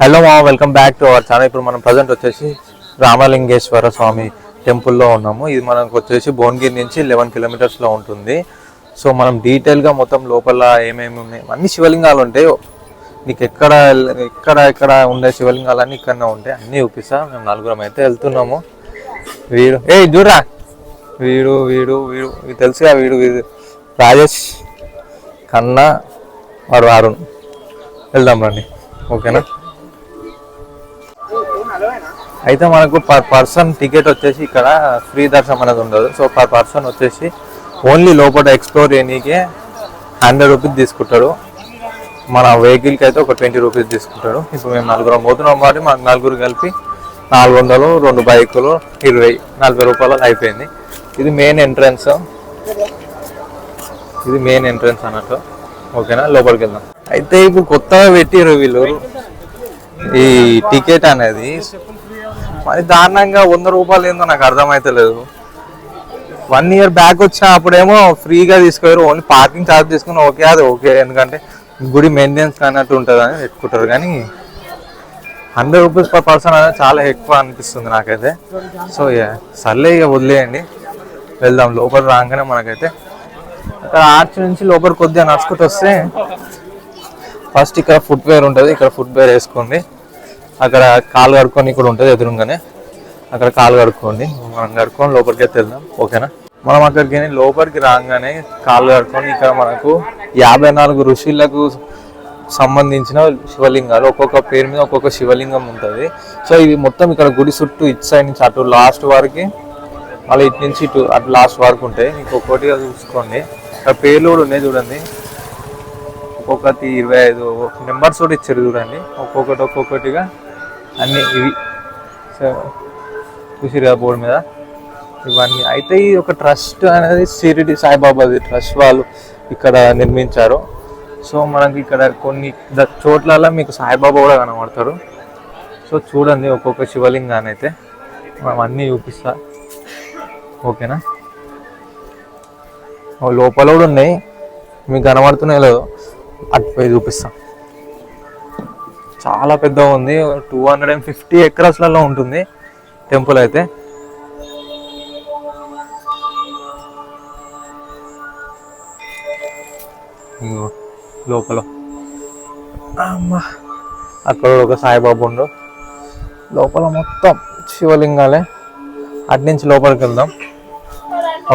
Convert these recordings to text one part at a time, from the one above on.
Hello మా welcome back to our channel. ఇప్పుడు మనం ప్రజెంట్ వచ్చేసి రామలింగేశ్వర స్వామి టెంపుల్లో ఉన్నాము. ఇది మనకు వచ్చేసి భువనగిరి నుంచి 11 కిలోమీటర్స్లో ఉంటుంది. సో మనం డీటెయిల్గా మొత్తం లోపల ఏమేమి ఉన్నాయి అన్ని శివలింగాలు ఉంటాయి. నీకు ఎక్కడ ఉండే శివలింగాలన్నీ ఇక్కడనే ఉంటాయి, అన్నీ చూపిస్తా. మేము నలుగురం అయితే వెళ్తున్నాము. చూడరా వీడు తెలుసుగా, వీడు రాజేష్, కన్నా, వాడు అరుణ్. వెళ్దాం రండి, ఓకేనా? అయితే మనకు పర్ పర్సన్ టికెట్ వచ్చేసి ఇక్కడ ఫ్రీ దర్శనం అనేది ఉండదు. సో పర్ పర్సన్ వచ్చేసి ఓన్లీ లోపల ఎక్స్ప్లోర్ చేయనీకే 100 రూపీస్ తీసుకుంటాడు. మన వెహికల్కి అయితే ఒక 20 రూపీస్ తీసుకుంటాడు. ఇప్పుడు మేము నలుగురం పోతున్నాం కాబట్టి మాకు నలుగురు కలిపి 400, 2 బైకులు 20, 40 రూపాయలు అయిపోయింది. ఇది మెయిన్ ఎంట్రన్స్ అన్నట్టు, ఓకేనా? లోపలికి వెళ్దాం. అయితే ఇప్పుడు కొత్తగా పెట్టిరు వీళ్ళు ఈ టికెట్ అనేది, మరి దారుణంగా 100 రూపాయలు ఏందో నాకు అర్థమైతలేదు. 1 ఇయర్ బ్యాక్ వచ్చిన అప్పుడేమో ఫ్రీగా తీసుకోరు, ఓన్లీ పార్కింగ్ ఛార్జ్ తీసుకుని ఓకే, అది ఓకే, ఎందుకంటే గుడి మెయింటెనెన్స్ అన్నట్టు ఉంటుంది అని పెట్టుకుంటారు. కానీ 100 రూపీస్ పర్ పర్సన్ అనేది చాలా ఎక్కువ అనిపిస్తుంది నాకైతే. సో సర్లే, ఇక వదిలేయండి, వెళ్దాం. లోపల రాగానే మనకైతే అక్కడ ఆర్చ్ నుంచి లోపల కొద్దిగా నడుచుకుంటూ వస్తే ఫస్ట్ ఇక్కడ ఫుట్వేర్ ఉంటుంది. ఇక్కడ ఫుట్వేర్ వేసుకోండి. అక్కడ కాలు కడుక్కొని కూడా ఉంటుంది ఎదురుగానే, అక్కడ కాలు కడుక్కోండి. మనం కడుక్కొని లోపలికి అయితే వెళ్దాం, ఓకేనా? మనం అక్కడికి లోపలికి రాగానే కాలు కడుక్కొని ఇక్కడ మనకు 54 ఋషులకు సంబంధించిన శివలింగాలు, ఒక్కొక్క పేరు మీద ఒక్కొక్క శివలింగం ఉంటుంది. సో ఇవి మొత్తం ఇక్కడ గుడి చుట్టూ ఇటు సైడ్ నుంచి అటు లాస్ట్ వరకు, మళ్ళీ ఇటు నుంచి ఇటు అటు లాస్ట్ వరకు ఉంటాయి. మీకు ఒక్కొక్కటిగా చూసుకోండి. ఇక్కడ పేర్లు కూడా ఉన్నాయి చూడండి, ఒక్కొక్కటి 25 నెంబర్స్ కూడా ఇచ్చారు చూడండి. ఒక్కొక్కటిగా అన్నీ ఇవి చూసిరు బోర్డు మీద ఇవన్నీ. అయితే ఈ ఒక ట్రస్ట్ అనేది షిరిడి సాయిబాబాది ట్రస్ట్ వాళ్ళు ఇక్కడ నిర్మించారు. సో మనకి ఇక్కడ కొన్ని చోట్ల మీకు సాయిబాబా కూడా కనబడతారు. సో చూడండి ఒక్కొక్క శివలింగాన్ని అయితే మనం అన్నీ చూపిస్తా, ఓకేనా? లోపల కూడా ఉన్నాయి, మీకు కనబడుతున్నాయి లేదో అటుపోయి చూపిస్తాం. చాలా పెద్దగా ఉంది, 250 ఎకరాస్లలో ఉంటుంది టెంపుల్ అయితే. లోపల అక్కడ ఒక సాయిబాబా ఉండు. లోపల మొత్తం శివలింగాలే. అటు నుంచి లోపలికి వెళ్దాం,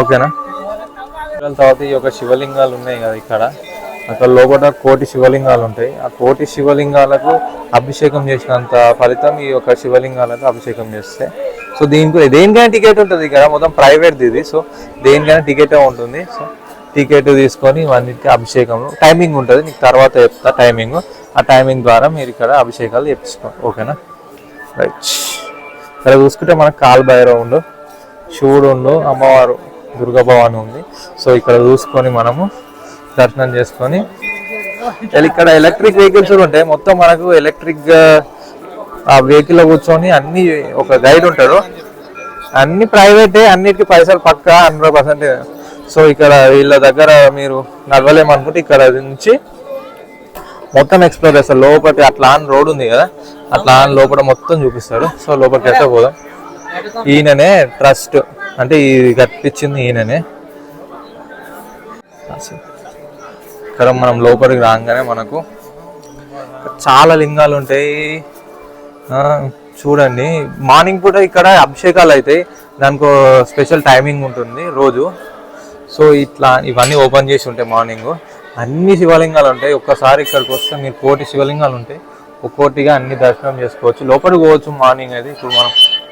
ఓకేనా? తర్వాత ఈ యొక్క శివలింగాలు ఉన్నాయి కదా ఇక్కడ, అక్కడ లోపల 1,000,000 శివలింగాలు ఉంటాయి. ఆ 1,000,000 శివలింగాలకు అభిషేకం చేసినంత ఫలితం ఈ యొక్క శివలింగాలకు అభిషేకం చేస్తే. సో దేనికైనా టికెట్ ఉంటుంది ఇక్కడ, మొత్తం ప్రైవేట్ది ఇది. సో దేనికైనా టికెటే ఉంటుంది. సో టికెట్ తీసుకొని ఇవన్నిటికీ అభిషేకం టైమింగ్ ఉంటుంది, నీకు తర్వాత చెప్తా టైమింగ్. ఆ టైమింగ్ ద్వారా మీరు ఇక్కడ అభిషేకాలు చేపించుకోండి, ఓకేనా? రైట్. ఇక్కడ చూసుకుంటే మనకు కాలభైరవ ఉండు, శివుడు ఉండు, అమ్మవారు దుర్గాభవాని ఉంది. సో ఇక్కడ చూసుకొని మనము దర్శనం చేసుకొని ఇక్కడ ఎలక్ట్రిక్ వెహికల్స్ కూడా ఉంటాయి. మొత్తం మనకు ఎలక్ట్రిక్ ఆ వెహికల్లో కూర్చొని అన్ని ఒక గైడ్ ఉంటాడు. అన్ని ప్రైవేటే, అన్నిటికీ పైసలు పక్కా 100%. సో ఇక్కడ వీళ్ళ దగ్గర మీరు నడవలేమనుకుంటే ఇక్కడ నుంచి మొత్తం ఎక్స్ప్లోర్ చేస్తారు. లోపలికి అట్లా రోడ్ ఉంది కదా, అట్లా లోపల మొత్తం చూపిస్తాడు. సో లోపలికి అయితే పోదాం. ఈయననే ట్రస్ట్ అంటే ఇది కట్టించింది ఈయననే. ఇక్కడ మనం లోపలికి రాగానే మనకు చాలా లింగాలు ఉంటాయి. చూడండి, మార్నింగ్ పూట ఇక్కడ అభిషేకాలు అవుతాయి, దానికి స్పెషల్ టైమింగ్ ఉంటుంది రోజు. సో ఇట్లా ఇవన్నీ ఓపెన్ చేసి ఉంటాయి మార్నింగ్. అన్ని శివలింగాలు ఉంటాయి. ఒక్కసారి ఇక్కడికి వస్తే మీరు 1,000,000 శివలింగాలు ఉంటాయి. ఒక్కోటిగా అన్ని దర్శనం చేసుకోవచ్చు, లోపలికి పోవచ్చు మార్నింగ్ అయితే. ఇప్పుడు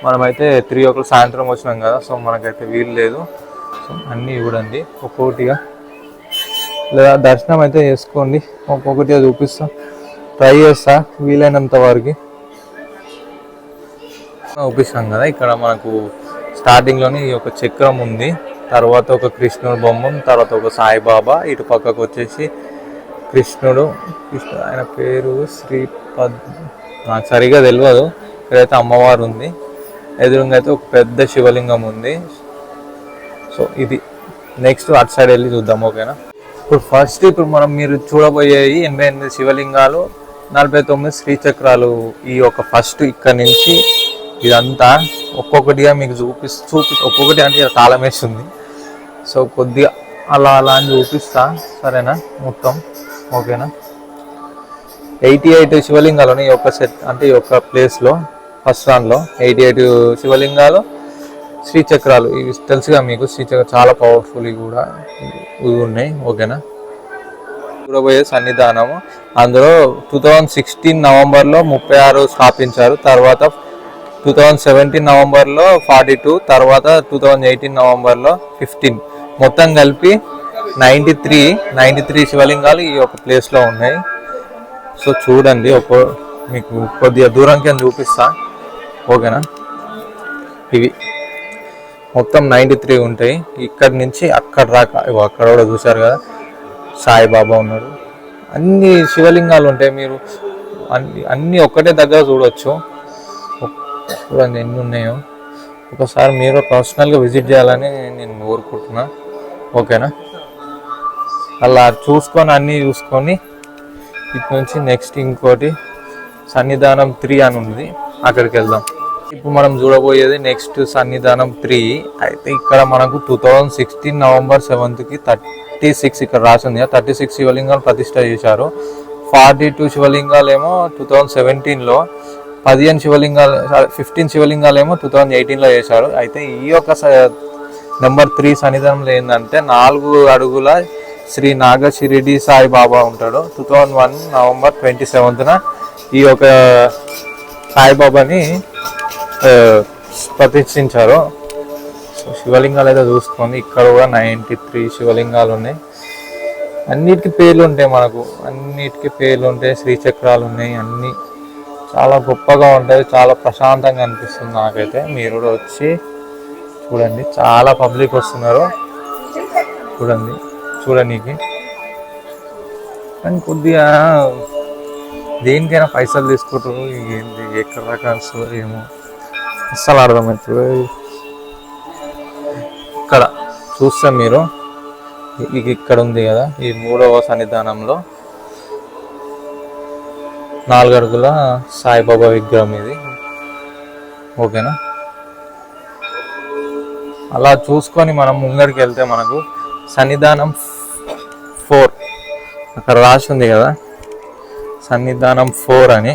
మనమైతే 3 o'clock సాయంత్రం వచ్చినాం కదా, సో మనకైతే వీలు లేదు. సో అన్నీ చూడండి ఒక్కొక్కటిగా, లేదా దర్శనం అయితే చేసుకోండి. ఒక్కొక్కటిగా చూపిస్తా, ట్రై చేస్తా వీలైనంత వరకు చూపిస్తాం కదా. ఇక్కడ మనకు స్టార్టింగ్లోనే ఒక చక్రం ఉంది, తర్వాత ఒక కృష్ణుడు బొమ్మ, తర్వాత ఒక సాయిబాబా, ఇటు పక్కకు వచ్చేసి కృష్ణుడు ఆయన పేరు శ్రీపద్, నాకు సరిగా తెలియదు. ఇక్కడైతే అమ్మవారు ఉంది, ఎదురుగా అయితే ఒక పెద్ద శివలింగం ఉంది. సో ఇది నెక్స్ట్ అటు సైడ్ వెళ్ళి చూద్దాం, ఓకేనా? ఇప్పుడు మీరు చూడబోయేవి 88 శివలింగాలు 49 శ్రీచక్రాలు. ఈ యొక్క ఫస్ట్ ఇక్కడ నుంచి ఇదంతా ఒక్కొక్కటిగా మీకు చూపి ఒక్కొక్కటి అంటే తాళం వేస్తుంది. సో కొద్దిగా అలా అలా అని చూపిస్తా, సరేనా? మొత్తం ఓకేనా? 88 శివలింగాలు ఉన్నాయి ఈ యొక్క సెట్, అంటే ఈ యొక్క ప్లేస్లో. ఫస్ట్ దానిలో 88 శివలింగాలు, శ్రీచక్రాలు. ఇవి తెలుసుగా మీకు, శ్రీచక్రం చాలా పవర్ఫుల్ కూడా ఇవి ఉన్నాయి. ఓకేనా? చూడబోయే సన్నిధానము అందులో 2016 నవంబర్లో 36 స్థాపించారు. తర్వాత 2017 నవంబర్లో 42, తర్వాత 2018 నవంబర్లో 15, మొత్తం కలిపి 93 శివలింగాలు ఈ యొక్క ప్లేస్లో ఉన్నాయి. సో చూడండి, మీకు కొద్దిగా దూరంకి చూపిస్తా. ఓకేనా? ఇవి మొత్తం 93 ఉంటాయి. ఇక్కడి నుంచి అక్కడ దాకా. అక్కడ కూడా చూసారు కదా, సాయిబాబా ఉన్నాడు. అన్ని శివలింగాలు ఉంటాయి, మీరు అన్నీ ఒక్కటే దగ్గర చూడవచ్చు. చూడండి ఎన్ని ఉన్నాయో. ఒకసారి మీరు పర్సనల్గా విజిట్ చేయాలని నేను కోరుకుంటున్నా. ఓకేనా? అలా చూసుకొని అన్నీ చూసుకొని ఇటు నుంచి నెక్స్ట్ ఇంకోటి సన్నిధానం 3 అని ఉంది, అక్కడికి వెళ్దాం. ఇప్పుడు మనం చూడబోయేది నెక్స్ట్ సన్నిధానం 3. అయితే ఇక్కడ మనకు 2016 నవంబర్ 7కి 36 ఇక్కడ రాసింది. 36 శివలింగాలు ప్రతిష్ట చేశారు. 42 శివలింగాలు ఏమో 2017లో, 15 శివలింగాలు 15 శివలింగాలు ఏమో 2018లో చేశారు. అయితే ఈ యొక్క నెంబర్ 3 సన్నిధానంలో ఏంటంటే 4 అడుగుల శ్రీ నాగ షిరిడి సాయిబాబా ఉంటాడు. 2001 నవంబర్ 27న ఈ యొక్క సాయిబాబాని ప్రతిష్ఠించారు. సో శివలింగాలు అయితే చూసుకోండి. ఇక్కడ కూడా 93 శివలింగాలు ఉన్నాయి. అన్నిటికీ పేర్లు ఉంటాయి, మనకు అన్నిటికీ పేర్లు ఉంటాయి. శ్రీచక్రాలు ఉన్నాయి. అన్నీ చాలా గొప్పగా ఉంటాయి. చాలా ప్రశాంతంగా అనిపిస్తుంది నాకైతే. మీరు కూడా వచ్చి చూడండి, చాలా పబ్లిక్ వస్తున్నారు చూడనీకి. కానీ కొద్దిగా దేనికైనా పైసలు తీసుకుంటారు. ఏంటి ఎక్కడ దాకా వస్తుందో ఏమో అస్సలు అర్థమవుతుంది. ఇక్కడ చూస్తే మీరు ఇక్కడ ఉంది కదా, ఈ 3వ సన్నిధానంలో 4 అడుగుల సాయిబాబా విగ్రహం ఇది. ఓకేనా? అలా చూసుకొని మనం ముందరికి వెళ్తే మనకు సన్నిధానం 4 అక్కడ రాసి ఉంది కదా, సన్నిధానం 4 అని.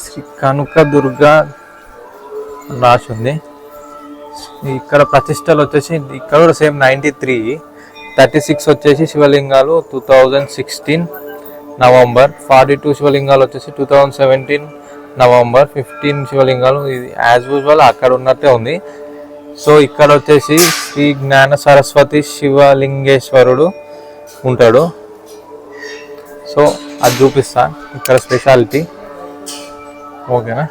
శ్రీ కనుక దుర్గా రాసి ఉంది. ఇక్కడ ప్రతిష్టలు వచ్చేసి ఇక్కడ కూడా సేమ్ 93. 36 వచ్చేసి శివలింగాలు 2016 నవంబర్. 42 శివలింగాలు వచ్చేసి 2017 నవంబర్. 15 శివలింగాలు ఇది యాజ్ యూజువల్ అక్కడ ఉన్నట్టే ఉంది. సో ఇక్కడ వచ్చేసి శ్రీ జ్ఞాన సరస్వతి శివలింగేశ్వరుడు ఉంటాడు. సో అది చూపిస్తా ఇక్కడ స్పెషాలిటీ. ఓకేనా?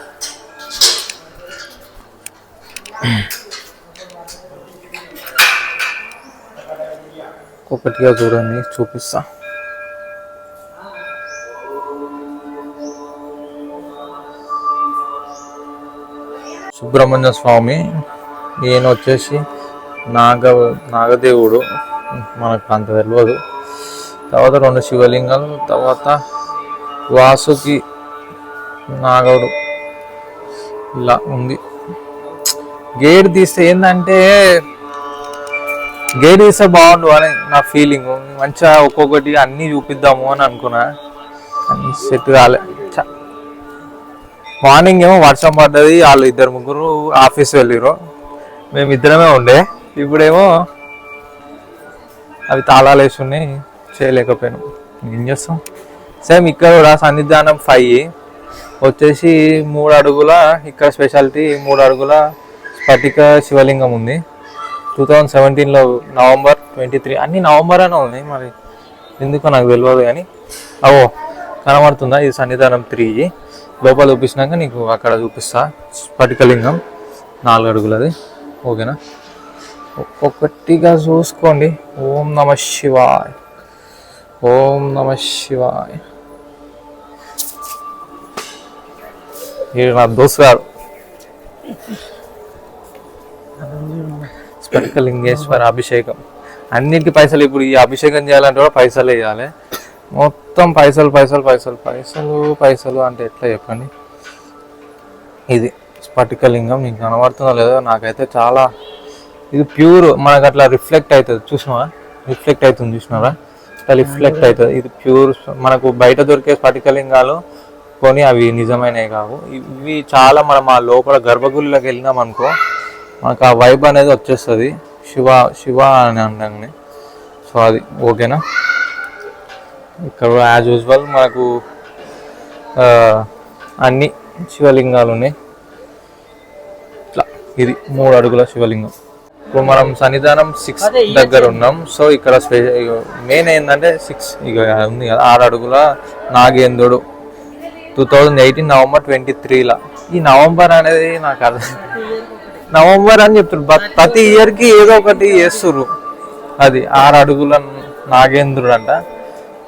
ఒకటిగా చూడండి, చూపిస్తా. సుబ్రహ్మణ్య స్వామి, ఈయన వచ్చేసి నాగదేవుడు, మనకు అంత తెలియదు. తర్వాత 2 శివలింగాలు, తర్వాత వాసుకి నాగడు ఇలా ఉంది. గేట్ తీస్తే ఏంటంటే, గేట్ తీస్తే బాగుండు అని నా ఫీలింగ్. మంచిగా ఒక్కొక్కటి అన్నీ చూపిద్దాము అని అనుకున్నా, అన్ని సెట్ కాలే. మార్నింగ్ ఏమో వర్షం పడ్డది, వాళ్ళు 2-3 ఆఫీస్ వెళ్ళిరు, మేము ఇద్దరమే ఉండే. ఇప్పుడేమో అవి తాళాలు వేసి ఉన్నాయి, చేయలేకపోయాను. ఏం చేస్తాం? సేమ్ ఇక్కడ కూడా సన్నిధానం 5 వచ్చేసి 3 అడుగుల, ఇక్కడ స్పెషాలిటీ 3 అడుగుల స్ఫటిక శివలింగం ఉంది. 2017లో నవంబర్ 23, అన్ని నవంబర్ అనే ఉంది, మరి ఎందుకో నాకు తెలియదు. కానీ కనబడుతుందా? ఇది సన్నిధానం 3. లోపల చూపించినాక నీకు అక్కడ చూపిస్తా. స్ఫటికలింగం 4 అడుగులది. ఓకేనా? ఒక్కొక్కటిగా చూసుకోండి. ఓం నమః శివాయ, ఓం నమః శివాయ. నా దోస్తు గారు స్ఫటికలింగేశ్వర అభిషేకం. అన్నిటికీ పైసలు. ఇప్పుడు ఈ అభిషేకం చేయాలంటే కూడా పైసలు వేయాలి. మొత్తం పైసలు పైసలు పైసలు పైసలు పైసలు అంటే ఎట్లా చెప్పండి. ఇది స్ఫటికలింగం మీకు కనబడుతుందో లేదో నాకైతే చాలా ఇది ప్యూర్ మనకు అట్లా రిఫ్లెక్ట్ అవుతుంది చూసినావా, రిఫ్లెక్ట్ అవుతుంది చూసినారా, అట్లా రిఫ్లెక్ట్ అవుతుంది. ఇది ప్యూర్ మనకు బయట దొరికే స్ఫటికలింగాలు కొని అవి నిజమైనవి కావు. ఇవి చాలా మనం ఆ లోపల గర్భగుడిలోకి వెళ్ళినాం అనుకో మనకు ఆ వైబ్ అనేది వచ్చేస్తుంది. శివ శివ అని అనగానే. సో అది ఓకేనా. ఇక్కడ యాజ్ యూజువల్ మనకు అన్ని శివలింగాలు ఉన్నాయి. ఇట్లా ఇది 3 అడుగుల శివలింగం. ఇప్పుడు మనం సన్నిధానం 6 దగ్గర ఉన్నాం. సో ఇక్కడ మెయిన్ ఏంటంటే 6 ఇక ఉంది కదా 6 అడుగుల నాగేంద్రుడు 2018 నవంబర్ 23లా. ఈ నవంబర్ అనేది నాకు అర్థం నవంబర్ అని చెప్తున్నారు. ప్రతి ఇయర్కి ఏదో ఒకటి చేస్తుర్రు. అది 6 అడుగుల నాగేంద్రుడు అంట.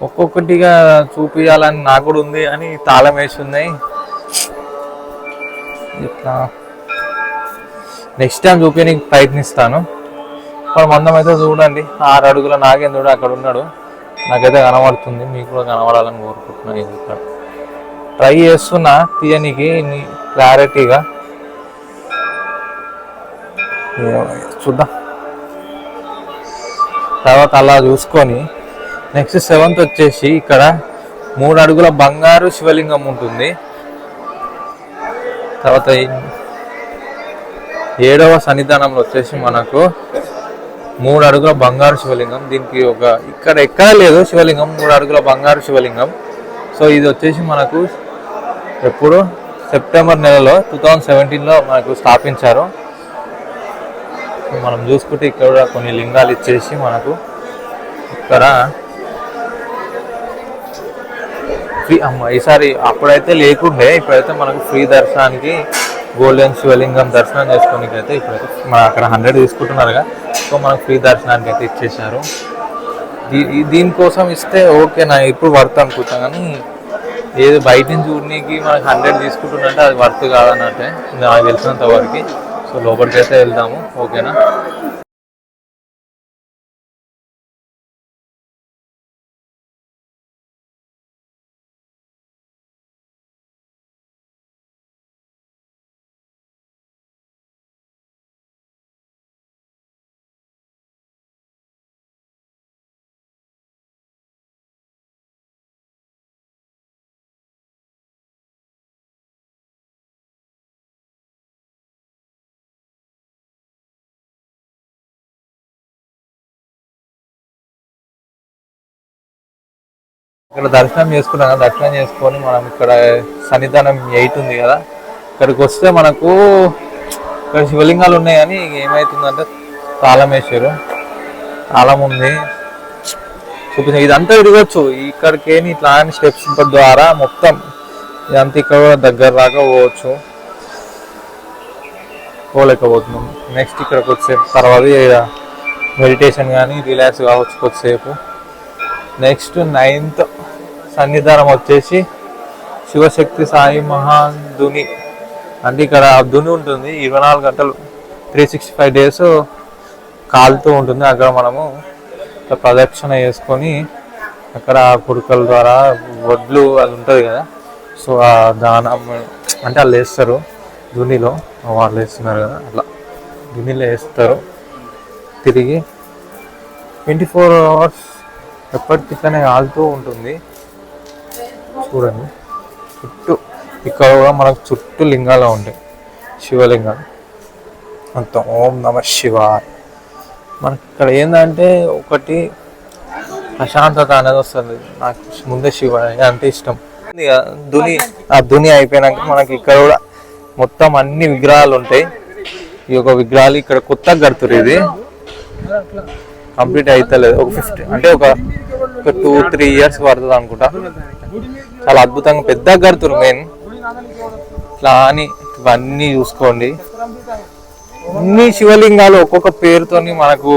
ఒక్కొక్కటిగా చూపించాలని నాకు కూడా ఉంది అని తాళం వేసి ఉన్నాయి. ఇట్లా నెక్స్ట్ టైం చూపించడానికి ప్రయత్నిస్తాను. మరి మందం అయితే చూడండి 6 అడుగుల నాగేంద్రుడు అక్కడ ఉన్నాడు. నాకైతే కనబడుతుంది, మీకు కూడా కనబడాలని కోరుకుంటున్నాను. ఇది ఇక్కడ ట్రై చేస్తున్నా తీయనికి క్లారిటీగా. చూద్దాం తర్వాత అలా చూసుకొని నెక్స్ట్ 7th వచ్చేసి ఇక్కడ 3 అడుగుల బంగారు శివలింగం ఉంటుంది. తర్వాత 7వ సన్నిధానంలో వచ్చేసి మనకు 3 అడుగుల బంగారు శివలింగం. దీనికి ఇక్కడ ఎక్కడ లేదు శివలింగం, 3 అడుగుల బంగారు శివలింగం. సో ఇది వచ్చేసి మనకు ఎప్పుడు సెప్టెంబర్ నెలలో 2017లో మనకు స్థాపించారు. మనం చూసుకుంటే ఇక్కడ కొన్ని లింగాలు ఇచ్చేసి మనకు ఇక్కడ ఫ్రీ ఈసారి అప్పుడైతే లేకుండే, ఇప్పుడైతే మనకు ఫ్రీ దర్శనానికి గోల్డెన్ శివలింగం దర్శనం చేసుకోనికి అయితే ఇప్పుడైతే మన అక్కడ 100 తీసుకుంటున్నారుగా. సో మనకు ఫ్రీ దర్శనానికి అయితే ఇచ్చేసారు. దీనికోసం ఇస్తే ఓకేనా ఇప్పుడు వర్త్ అనుకుంటాం, కానీ ఏది బయట నుంచి చూడడానికి మనకు 100 తీసుకుంటున్నట్టే అది వర్త్ కాదన్నట్టే నాకు తెలిసినంత వరకు. సో లోపలికి అయితే వెళ్దాము ఓకేనా. ఇక్కడ దర్శనం చేసుకున్నాం కదా, దర్శనం చేసుకొని మనం ఇక్కడ సన్నిధానం 8 ఉంది కదా, ఇక్కడికి వస్తే మనకు ఇక్కడ శివలింగాలు ఉన్నాయి. కానీ ఏమవుతుందంటే తాళం వేసారు, తాళం ఉంది చూపించారు. ఇదంతా తిరగచ్చు ఇక్కడికి ఇట్లా స్టెప్స్ ద్వారా మొత్తం ఇదంతా ఇక్కడ దగ్గర దాకా పోవచ్చు, పోలేకపోతున్నాం. నెక్స్ట్ ఇక్కడికి వచ్చే తర్వాత మెడిటేషన్ కానీ రిలాక్స్ కావచ్చు కొద్దిసేపు. నెక్స్ట్ 9th సన్నిధానం వచ్చేసి శివశక్తి సాయి మహాధుని. అంటే ఇక్కడ ధుని ఉంటుంది 24 గంటలు 365 days కాలుతూ ఉంటుంది. అక్కడ మనము ప్రదక్షిణ చేసుకొని అక్కడ కుడుకల ద్వారా వడ్లు అది ఉంటుంది కదా, సో ఆ దానం అంటే వాళ్ళు వేస్తారు ధునిలో, వాళ్ళు వేస్తున్నారు కదా అట్లా ధునిలో వేస్తారు. తిరిగి 24 hours ఎప్పటికనే కాలుతూ ఉంటుంది. చూడండి చుట్టూ ఇక్కడ కూడా మనకు చుట్టూ లింగాలు ఉంటాయి, శివలింగాలు మొత్తం. ఓం నమ శివాయ. మనకి ఇక్కడ ఏంటంటే ఒకటి ప్రశాంతత అనేది వస్తుంది. నాకు ముందే శివాయ అంటే ఇష్టం. ఆ ధుని అయిపోయినాక మనకి ఇక్కడ కూడా మొత్తం అన్ని విగ్రహాలు ఉంటాయి. ఈ యొక్క విగ్రహాలు ఇక్కడ కొత్తగా కడుతురు, ఇది కంప్లీట్ అవుతలేదు. ఒక 50 అంటే ఒక 2-3 years పడుతుంది అనుకుంటా. చాలా అద్భుతంగా పెద్దగా కడుతురు మెయిన్. ఇట్లా అని ఇవన్నీ చూసుకోండి, అన్ని శివలింగాలు ఒక్కొక్క పేరుతోని మనకు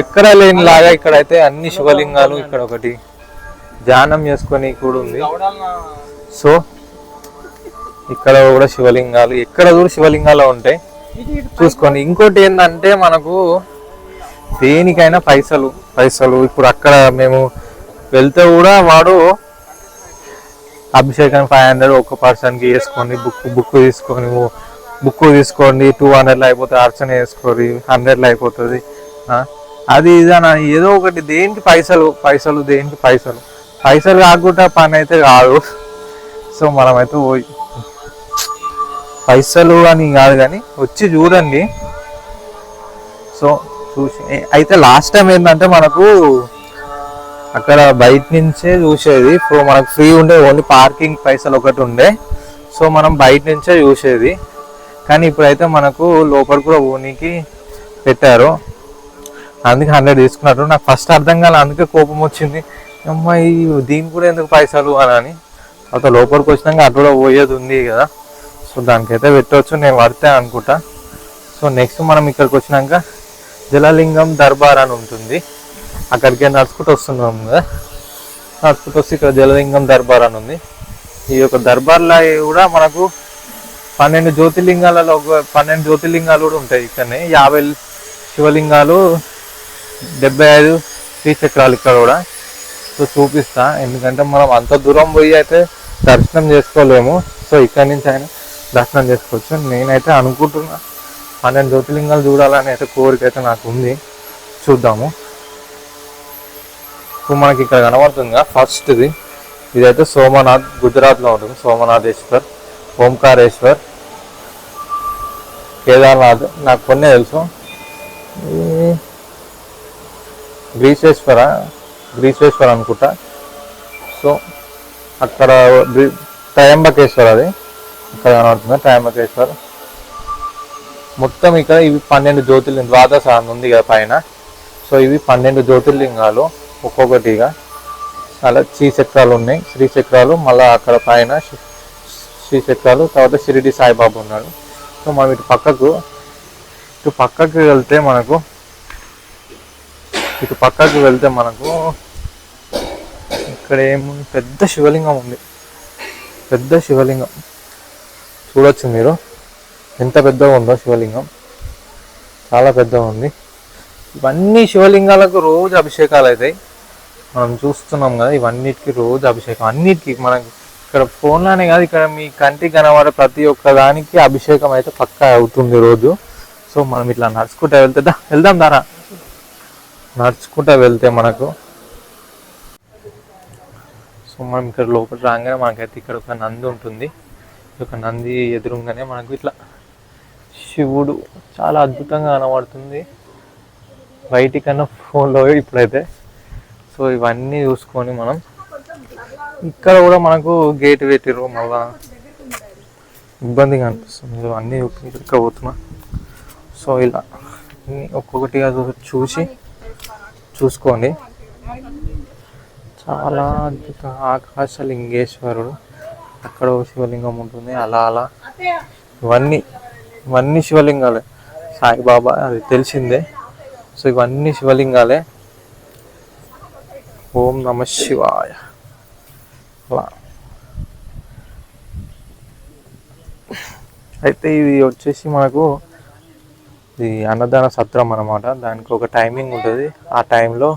ఎక్కడ లేని లాగా ఇక్కడైతే అన్ని శివలింగాలు. ఇక్కడ ఒకటి ధ్యానం చేసుకొని కూడా ఉంది. సో ఇక్కడ కూడా శివలింగాలు, ఎక్కడ కూడా శివలింగాలు ఉంటాయి చూసుకోండి. ఇంకోటి ఏంటంటే మనకు దేనికైనా పైసలు. ఇప్పుడు అక్కడ మేము వెళ్తే కూడా వాడు అభిషేకం 500 ఒక్క పర్సన్కి వేసుకొని బుక్ తీసుకోండి 200లో అయిపోతే అర్చన వేసుకోండి 100లో అయిపోతుంది. అది ఇదనా ఏదో ఒకటి దేనికి పైసలు దేనికి పైసలు కాకుండా పని అయితే కాదు. సో మనమైతే పైసలు అని కాదు కానీ వచ్చి చూడండి. సో చూసి అయితే లాస్ట్ టైం ఏంటంటే మనకు అక్కడ బయట నుంచే చూసేది. సో మనకు ఫ్రీ ఉండే ఓన్లీ పార్కింగ్ పైసలు ఒకటి ఉండే. సో మనం బయట నుంచే చూసేది. కానీ ఇప్పుడైతే మనకు లోపల కూడా ఓనికి పెట్టారు. అందుకే 100 తీసుకున్నారు. నాకు ఫస్ట్ అర్థం కాలే, అందుకే కోపం వచ్చింది. అమ్మాయి దీనికి కూడా ఎందుకు పైసలు అని. తర్వాత లోపలికి వచ్చినాక అటు కూడా పోయేది ఉంది కదా, సో దానికైతే పెట్టవచ్చు. నేను పడితే అనుకుంటా. సో నెక్స్ట్ మనం ఇక్కడికి వచ్చినాక జలలింగం దర్బార్ అని ఉంటుంది, అక్కడికే నడుచుకుంటూ వస్తున్నాం కదా. నడుచుకుంటూ వస్తే ఇక్కడ జలలింగం దర్బార్ అని ఉంది. ఈ యొక్క దర్బార్లో కూడా మనకు 12 జ్యోతిర్లింగాలలో 12 జ్యోతిర్లింగాలు కూడా ఉంటాయి. ఇక్కడనే 50 శివలింగాలు, 75 శ్రీచక్రాలు ఇక్కడ కూడా. సో చూపిస్తా, ఎందుకంటే మనం అంత దూరం పోయి అయితే దర్శనం చేసుకోలేము. సో ఇక్కడి నుంచి అయినా దర్శనం చేసుకోవచ్చు. నేనైతే అనుకుంటున్నా 12 జ్యోతిర్లింగాలు చూడాలని అయితే కోరిక అయితే నాకు ఉంది. చూద్దాము. ఇప్పుడు మనకి ఇక్కడ కనబడుతుందిగా ఫస్ట్ది, ఇదైతే సోమనాథ్, గుజరాత్లో ఉంటుంది. సోమనాథేశ్వర్, ఓంకారేశ్వర్, కేదార్నాథ్ నాకు కొన్ని తెలుసు. గ్రీసేశ్వర్ అనుకుంటా. సో అక్కడ త్రయంబకేశ్వర్, అది అక్కడ కనబడుతుంది త్రయంబకేశ్వర్. మొత్తం ఇక్కడ ఇవి 12 జ్యోతిర్లింగం, ద్వాదశ ఉంది కదా పైన. సో ఇవి 12 జ్యోతిర్లింగాలు ఒక్కొక్కటిగా. అలా శ్రీచక్రాలు ఉన్నాయి, శ్రీచక్రాలు, మళ్ళీ అక్కడ పైన శ్రీచక్రాలు, తర్వాత షిరిడి సాయిబాబా ఉన్నాడు. సో మనం ఇటు పక్కకు వెళ్తే మనకు ఇక్కడ ఏముంది, పెద్ద శివలింగం ఉంది. పెద్ద శివలింగం చూడొచ్చు మీరు, ఎంత పెద్దగా ఉందో శివలింగం, చాలా పెద్దగా ఉంది. ఇవన్నీ శివలింగాలకు రోజు అభిషేకాలు అవుతాయి. మనం చూస్తున్నాం కదా, ఇవన్నిటికీ రోజు అభిషేకం. అన్నిటికీ మనకి ఇక్కడ ఫోన్లోనే కాదు, ఇక్కడ మీ కంటికి కనబడే ప్రతి ఒక్క దానికి అభిషేకం అయితే పక్కా అవుతుంది రోజు. సో మనం ఇట్లా నడుచుకుంటూ వెళ్దాం దారా. నడుచుకుంటూ వెళ్తే మనకు, సో మనం ఇక్కడ లోపల రాగానే మనకైతే ఇక్కడ ఒక నంది ఉంటుంది. ఒక నంది ఎదురుగానే మనకు ఇట్లా శివుడు చాలా అద్భుతంగా కనబడుతుంది బయటికన్నా ఫోన్లో ఇప్పుడైతే. సో ఇవన్నీ చూసుకొని మనం ఇక్కడ కూడా మనకు గేట్ పెట్టిరు, మళ్ళా ఇబ్బందిగా అనిపిస్తుంది అన్నీ ఇరుక్కపోతున్నా. సో ఇలా అన్నీ ఒక్కొక్కటిగా చూసుకోండి. చాలా అద్భుత ఆకాశలింగేశ్వరుడు, అక్కడ శివలింగం ఉంటుంది. అలా ఇవన్నీ శివలింగాలే. సాయిబాబా అది తెలిసిందే. సో ఇవన్నీ శివలింగాలే. ఓం నమ శివాయ. అలా అయితే ఇది వచ్చేసి మనకు ఇది అన్నదాన సత్రం అన్నమాట. దానికి ఒక టైమింగ్ ఉంటుంది. ఆ టైంలో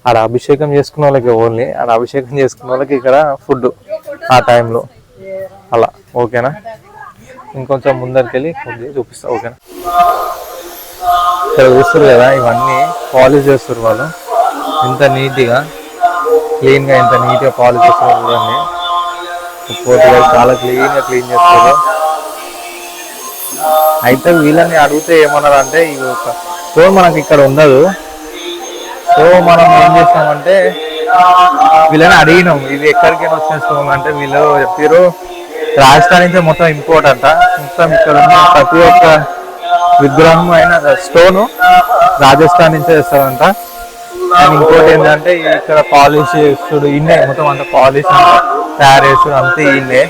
ఆడ అభిషేకం చేసుకున్న వాళ్ళకి ఓన్లీ ఆడ అభిషేకం చేసుకున్న వాళ్ళకి ఇక్కడ ఫుడ్ ఆ టైంలో అలా. ఓకేనా, ఇంకొంచెం ముందరికి వెళ్ళి కొద్దిగా చూపిస్తా. ఓకేనా, ఇక్కడ చూస్తారు కదా, ఇవన్నీ పాలిష్ చేస్తారు వాళ్ళు. ఇంత నీట్గా క్లీన్గా, ఎంత నీట్గా పాలిష్ చేస్తారు చూడండి. పూర్తిగా చాలా క్లీన్ చేస్తారు. అయితే వీళ్ళని అడిగితే ఏమన్నారు అంటే, ఈ ఒక స్టోన్ మనకి ఇక్కడ ఉండదు. సో మనం ఏం చేస్తామంటే వీళ్ళని అడిగినాం, ఇది ఎక్కడికైనా వచ్చిన స్టోన్ అంటే వీళ్ళు చెప్పారు రాజస్థాన్ నుంచి మొత్తం ఇంపోర్ట్ అంట. మొత్తం ఇక్కడ ఉన్న ప్రతి ఒక్క విగ్రహం అయిన స్టోను రాజస్థాన్ నుంచే తెస్తారంట. అండ్ ఇంకోటి ఏంటంటే ఇక్కడ పాలిష్ చేస్తుడు ఇన్నే, మొత్తం అంత పాలిష్ తయారు చేస్తుడు అంతే ఇన్నే.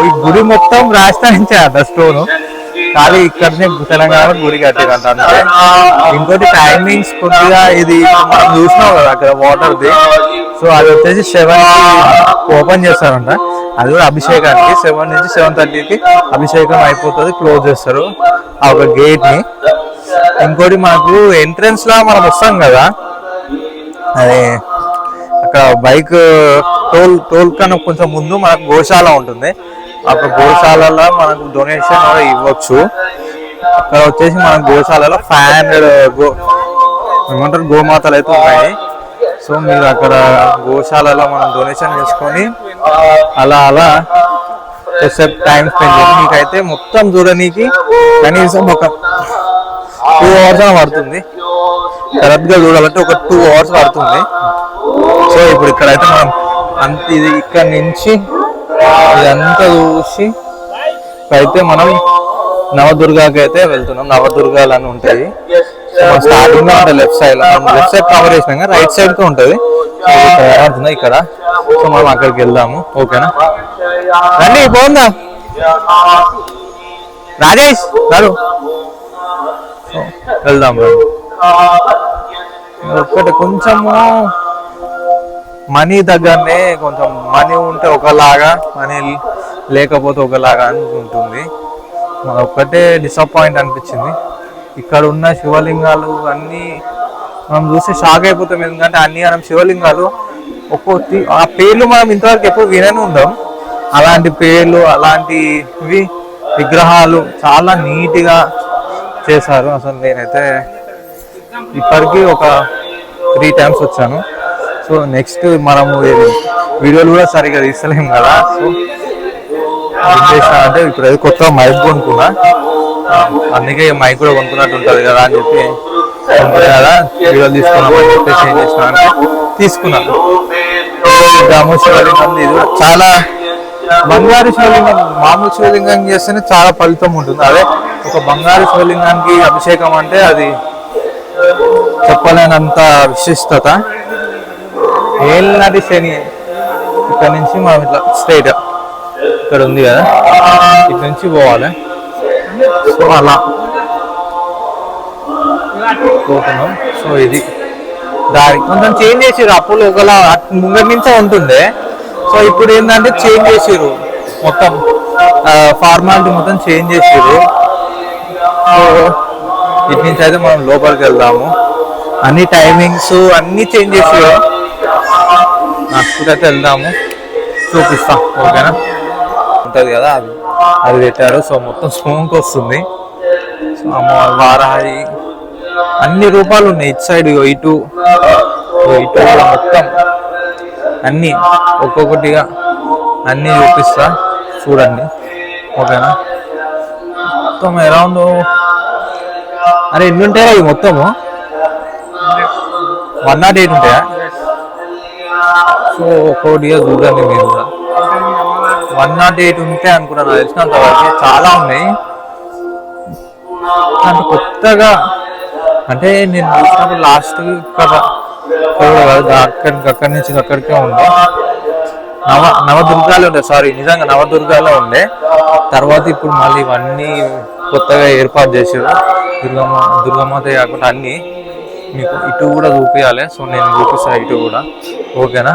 ఈ గుడి మొత్తం రాజస్థాన్ నుంచే అంట స్టోను, ఖాళీ ఇక్కడనే తెలంగాణలో గుడి కట్టారంట అంతే. ఇంకోటి టైమింగ్స్ కొద్దిగా ఇది మనం చూసినాం కదా అక్కడ వాటర్ది. సో అది వచ్చేసి 7 ఓపెన్ చేస్తారంట. అది కూడా అభిషేకానికి 7 నుంచి 7:30కి అభిషేకం అయిపోతుంది, క్లోజ్ చేస్తారు ఆ ఒక గేట్ ని. ఇంకోటి మనకు ఎంట్రన్స్ లా మనం వస్తాం కదా, అదే అక్కడ బైక్ టోల్ కన్నా కొంచెం ముందు మనకు గోశాల ఉంటుంది. అక్కడ గోశాలలో మనకు డొనేషన్ ఇవ్వచ్చు. అక్కడ వచ్చేసి మన గోశాలలో 500 ఏమంటారు గోమాతలు అయితే ఉన్నాయి. సో మీరు అక్కడ గోశాలలో మనం డొనేషన్ చేసుకొని అలా కొద్దిసేపు టైం స్పెండ్ చేసి మీకైతే మొత్తం చూడడానికి కనీసం ఒక 2 hours పడుతుంది. కరెక్ట్గా చూడాలంటే ఒక 2 hours పడుతుంది. సో ఇప్పుడు ఇక్కడైతే మనం ఇది ఇక్కడ నుంచి ఇదంతా చూసి అయితే మనం నవదుర్గాకి అయితే వెళ్తున్నాం. నవదుర్గాలు అని ఉంటాయి. స్టార్టింగ్ లో ఉంటుంది లెఫ్ట్ సైడ్ కవర్ చేసినాక రైట్ సైడ్ తో ఉంటుంది ఇక్కడ. సో మనం అక్కడికి వెళ్దాము. ఓకేనా, రండి పోందా రాజేష్ గారు, వెళ్దాం. ఒక్కటి కొంచెము మనీ దగ్గరనే, కొంచెం మనీ ఉంటే ఒకలాగా, మనీ లేకపోతే ఒకలాగా అని ఉంటుంది. ఒక్కటే డిసప్పాయింట్ అనిపించింది. ఇక్కడ ఉన్న శివలింగాలు అన్నీ మనం చూస్తే షాక్ అయిపోతాం. ఎందుకంటే అన్ని మనం శివలింగాలు ఒక్కొక్కటి ఆ పేర్లు మనం ఇంతవరకు ఎప్పుడు వినని ఉందాం. అలాంటి పేర్లు, అలాంటివి విగ్రహాలు చాలా నీట్గా చేశారు. అసలు నేనైతే ఇప్పటికీ ఒక 3 times వచ్చాను. సో నెక్స్ట్ మనము వీడియోలు కూడా సరిగా తీస్తలేము కదా. సో ఏం చేసిన అంటే ఇప్పుడు ఏదో కొత్తగా మైక్ కొనుక్కున్నా, అందుకే మైక్ కూడా కొనుక్కున్నట్టు ఉంటుంది కదా అని చెప్పి కదా వీడియోలు తీసుకున్నామని చెప్పేసి ఏం చేసిన అంటే తీసుకున్నాను. రాము శివలింగం ఇది చాలా బంగారు శివలింగం. మామూలు శివలింగం చేస్తేనే చాలా ఫలితం ఉంటుంది. అదే ఒక బంగారు శివలింగానికి అభిషేకం అంటే అది చెప్పలేనంత విశిష్టత. ఏళ్ళనాటి శని ఇక్కడ నుంచి మనం ఇట్లా స్ట్రైట్ ఇక్కడ ఉంది కదా, ఇక్కడి నుంచి పోవాలి. సో అలా పోతున్నాం. సో ఇది దారి కొంచెం చేంజ్ చేసారు. అప్పుడు ఒకలా ముంగటి నుంచే ఉంటుండే. సో ఇప్పుడు ఏంటంటే చేంజ్ చేసారు, మొత్తం ఫార్మాలిటీ మొత్తం చేంజ్ చేసారు. సో ఇటు నుంచి అయితే మనం లోపలికి వెళ్దాము. అన్ని టైమింగ్స్ అన్నీ చేంజ్ చేసారు. నడుచుకుంటే వెళ్దాము, చూపిస్తాం. ఓకేనా, ఉంటుంది కదా అది పెట్టారు. సో మొత్తం స్మోక్ వస్తుంది. సో అమ్మవారి వారాహి అన్ని రూపాలు ఉన్నాయి. ఇటు సైడ్ ఇటు మొత్తం అన్ని ఒక్కొక్కటిగా అన్ని చూపిస్తా, చూడండి. ఓకేనా, మొత్తం అరౌండ్ అరే ఎన్ని ఉంటాయా ఇవి మొత్తము? 108 ఉంటాయా? సో ఒక్కొక్కటిగా చూడండి మీరు కూడా. 108 ఉంటాయి అనుకున్నాను, తెలిసినంత వరకు. చాలా ఉన్నాయి. అంటే కొత్తగా అంటే నేను చూసినప్పుడు లాస్ట్ కదా అక్కడి నుంచి అక్కడికే ఉండే నవదుర్గాలో ఉండే. సారీ, నిజంగా నవదుర్గాలో ఉండే. తర్వాత ఇప్పుడు మళ్ళీ ఇవన్నీ కొత్తగా ఏర్పాటు చేసారు. దుర్గమాత కాకుండా అన్నీ మీకు ఇటు కూడా చూపించాలి. సో నేను చూపిస్తాను ఇటు కూడా. ఓకేనా,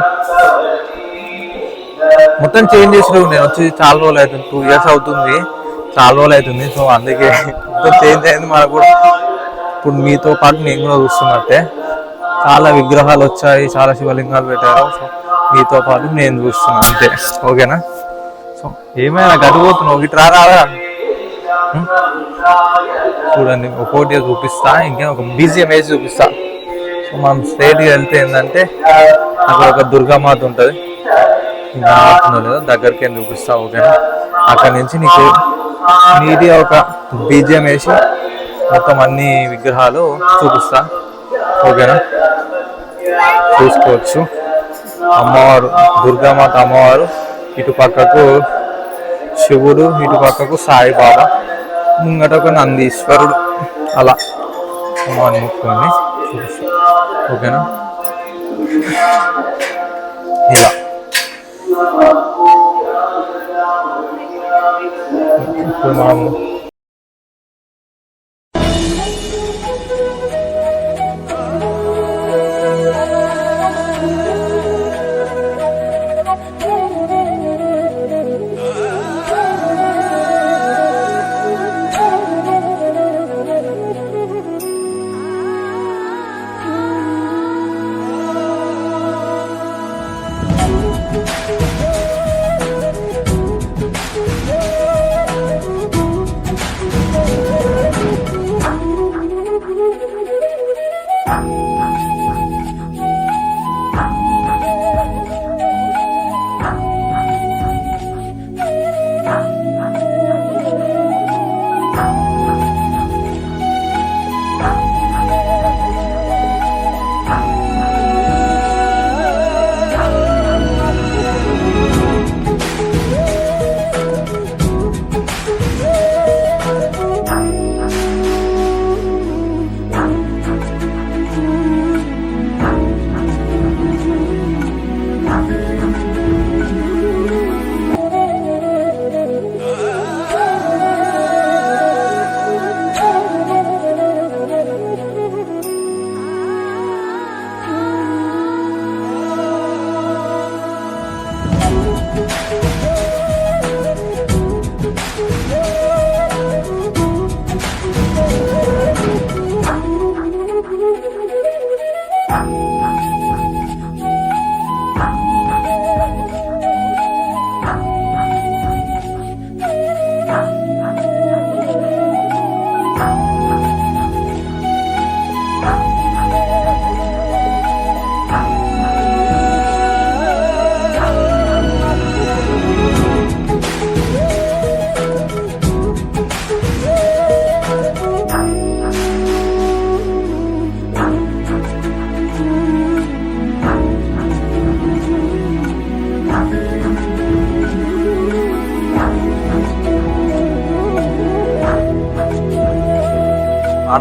మొత్తం చేంజ్ చేసారు. నేను వచ్చి చాలా రోజులు అవుతుంది, 2 years అవుతుంది, చాలా రోజులు అవుతుంది. సో అందుకే మొత్తం చేంజ్ అయింది మనకు కూడా. ఇప్పుడు మీతో పాటు నేను కూడా చూస్తున్నట్టే చాలా విగ్రహాలు వచ్చాయి, చాలా శివలింగాలు పెట్టారు. సో మీతో పాటు నేను చూస్తున్నాను అంతే. ఓకేనా, సో ఏమైనా గడిపోతున్నావు, ఒకటి రాదా చూడండి. ఒక్కోటి చూపిస్తా, ఇంకే ఒక BGM వేసి చూపిస్తా. సో మనం స్ట్రైట్గా వెళ్తే ఏంటంటే అక్కడ ఒక దుర్గామాత ఉంటుంది, ఇంకా లేదా దగ్గరికి ఏం చూపిస్తా. ఓకేనా, అక్కడి నుంచి నీకు నీట్గా ఒక BGM వేసి మొత్తం అన్ని విగ్రహాలు చూపిస్తా. ఓకేనా, చూసుకోవచ్చు. అమ్మవారు దుర్గామాత అమ్మవారు, ఇటు పక్కకు శివుడు, ఇటు పక్కకు సాయిబాబా, ముంగట ఒక నందీశ్వరుడు. అలా అమ్మవారిని ముట్టుకొని చూపిస్తా. ఓకేనా, ఇలా ఇప్పుడు మనం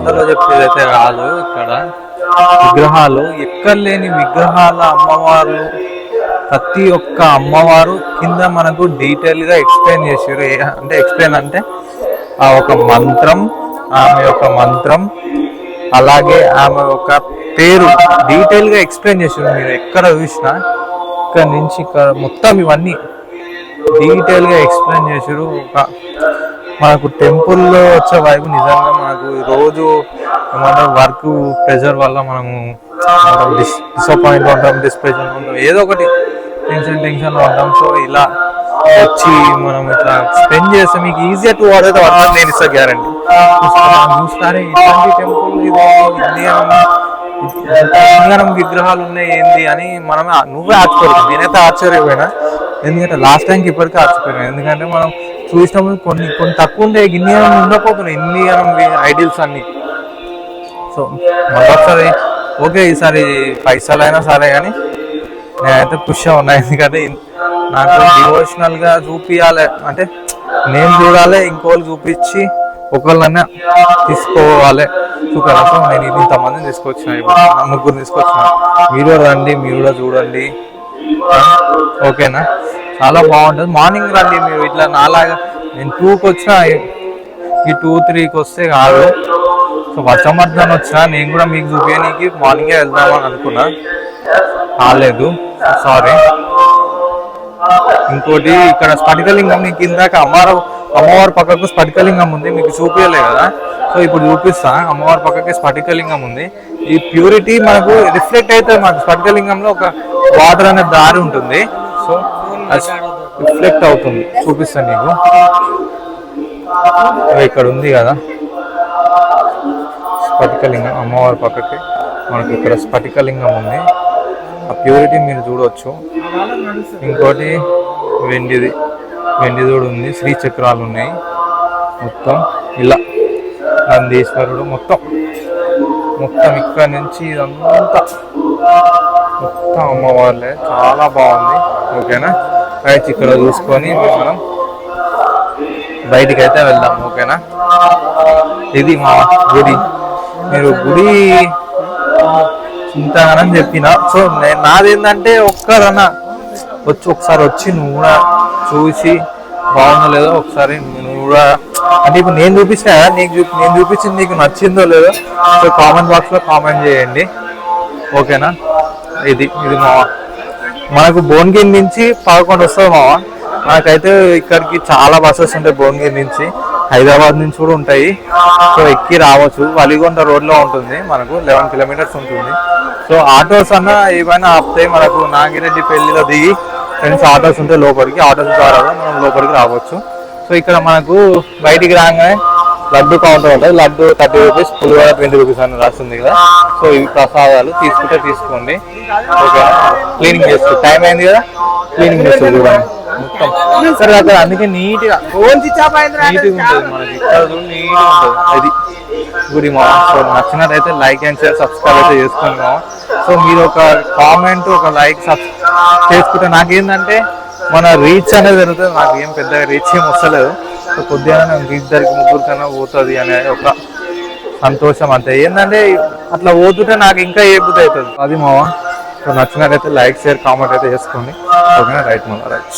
మాటలో చెప్పేదైతే కాదు. ఇక్కడ విగ్రహాలు ఎక్కడ లేని విగ్రహాల అమ్మవార్లు, ప్రతి ఒక్క అమ్మవారు కింద మనకు డీటెయిల్ గా ఎక్స్ప్లెయిన్ చేశారు. అంటే ఎక్స్ప్లెయిన్ అంటే ఆ ఒక మంత్రం, ఆమె యొక్క మంత్రం, అలాగే ఆమె ఒక పేరు డీటెయిల్ గా ఎక్స్ప్లెయిన్ చేశారు. మీరు ఎక్కడ చూసినా ఇక్కడ నుంచి ఇక్కడ మొత్తం ఇవన్నీ డీటెయిల్ గా ఎక్స్ప్లెయిన్ చేశారు. ఒక మనకు టెంపుల్లో వచ్చే వైపు నిజంగా మనకు రోజు మన వర్క్ ప్రెషర్ వల్ల మనము డిసప్పాయింట్ ఉంటాం, డిస్ప్రెషన్ ఉంటాం, ఏదో ఒకటి టెన్షన్ ఉంటాం. సో ఇలా వచ్చి మనం ఇట్లా స్పెండ్ చేస్తే మీకు ఈజీగా 2 hours అయితే వర్క్ నేను ఇస్తా గ్యారంటీ. చూస్తారే ఇట్లాంటి టెంపుల్ ఇండియన్ విగ్రహాలు ఉన్నాయి ఏంది అని మనమే నువ్వే ఆశ్చర్యపోయావు. నేనైతే ఆశ్చర్యపోయినా, ఎందుకంటే లాస్ట్ టైంకి ఇప్పటికీ ఆశ్చర్యపోయినా. ఎందుకంటే మనం చూసినప్పుడు కొన్ని తక్కువ ఉండే ఇండియన్ ఉండకపోతున్నాయి ఇండియన్ ఐడియల్స్ అన్ని. సో మరొకసారి ఓకే, ఈసారి పైసలైనా సరే కానీ నేనైతే ఖుషిగా ఉన్నా. ఎందుకంటే నాకు డివోషనల్గా చూపించాలి అంటే నేను చూడాలి, ఇంకోళ్ళు చూపించి ఒకళ్ళన్నా తీసుకోవాలి చూపాలి. సో నేను ఇంతమందిని తీసుకొచ్చిన, ముగ్గురు తీసుకొచ్చిన. మీరు రండి, మీరు కూడా చూడండి, ఓకేనా? చాలా బాగుంటుంది. మార్నింగ్ రండి మీరు. ఇట్లా నాలాగా నేను 2కి వచ్చినా ఈ 2-3కి వస్తే కాదు. సో వర్షమర్ధన వచ్చినా నేను కూడా మీకు చూపించడానికి మార్నింగే వెళ్దామని అనుకున్నా, కాలేదు, సారీ. ఇంకోటి ఇక్కడ స్ఫటికలింగం, నీకు ఇందాక అమ్మవారి పక్కకు స్ఫటికలింగం ఉంది, మీకు చూపించలే కదా. సో ఇప్పుడు చూపిస్తా. అమ్మవారి పక్కకి స్ఫటికలింగం ఉంది. ఈ ప్యూరిటీ మనకు రిఫ్లెక్ట్ అయితే మనకు స్ఫటికలింగంలో ఒక వాటర్ అనే దారి ఉంటుంది. సో రిఫ్లెక్ట్ అవుతుంది, చూపిస్తాను నీకు. ఇక్కడ ఉంది కదా స్ఫటికలింగం, అమ్మవారి పక్కకి మనకి ఇక్కడ స్ఫటికలింగం ఉంది. ఆ ప్యూరిటీ మీరు చూడవచ్చు. ఇంకోటి వెండిది కూడా ఉంది. శ్రీచక్రాలు ఉన్నాయి మొత్తం. ఇలా నందీశ్వరుడు మొత్తం ఇక్కడ నుంచి ఇదంతా మొత్తం అమ్మవార్లే. చాలా బాగుంది, ఓకేనా? రైట్, ఇక్కడ చూసుకొని మనం బయటికి అయితే వెళ్దాం, ఓకేనా? ఇది మా గుడి. మీరు గుడి చింతగానని చెప్పిన. సో నాదేంటంటే ఒక్కరన్నా ఒకసారి వచ్చి నువ్వు కూడా చూసి బాగుందో లేదో ఒకసారి నువ్వు కూడా, అంటే ఇప్పుడు నేను చూపిస్తా కదా, నేను చూపించింది నీకు నచ్చిందో లేదో సో కామెంట్ బాక్స్లో కామెంట్ చేయండి, ఓకేనా? ఇది మావా మనకు భువనగిరి నుంచి 11 వస్తుంది మావా. మనకైతే ఇక్కడికి చాలా బస్సెస్ ఉంటాయి. భువనగిరి నుంచి, హైదరాబాద్ నుంచి కూడా ఉంటాయి. సో ఎక్కి రావచ్చు. వలిగొండ రోడ్లో ఉంటుంది, మనకు 11 kilometers ఉంటుంది. సో ఆటోస్ అన్న ఏమైనా ఆపుతాయి. మనకు నాగిరెడ్డి పెళ్లిలో దిగి ఫ్రెండ్స్ ఆటోస్ ఉంటే లోపలికి, ఆటోస్ ద్వారా మనం లోపలికి రావచ్చు. సో ఇక్కడ మనకు బయటికి రాగానే లడ్డు కౌంటర్ ఉంటుంది. లడ్డు 30 రూపీస్, పులిహోర 20 రూపీస్ అని రాస్తుంది కదా. సో ఇవి ప్రసాదాలు, తీసుకుంటే తీసుకోండి, ఓకే? క్లీనింగ్ చేసుకో, టైం అయింది కదా, క్లీనింగ్ చేస్తుంది చూడండి మొత్తం. సరే అక్కడ అందుకే నీట్గా ఉంటుంది మనకి. ఇక్కడ నీట్గా ఉంటుంది. అది గుడి మా. సో నచ్చినట్టయితే లైక్ అండ్ షేర్, సబ్స్క్రైబ్ అయితే చేసుకోండి మా. సో మీరు ఒక కామెంట్, ఒక లైక్, చేసుకుంటే నాకేంటంటే మన రీచ్ అనేది జరుగుతుంది. నాకు ఏం పెద్దగా రీచ్ ఏం వస్తలేదు. సో కొద్దిగా ఇద్దరికి ముగ్గురికైనా పోతుంది అనే ఒక సంతోషం అంతే. ఏంటంటే అట్లా పోతుంటే నాకు ఇంకా ఏ బుద్ధి అవుతుంది, అది మావా. సో నచ్చినట్టయితే లైక్, షేర్, కామెంట్ అయితే చేసుకోండి, ఓకేనా? రైట్ మళ్ళీ రైట్.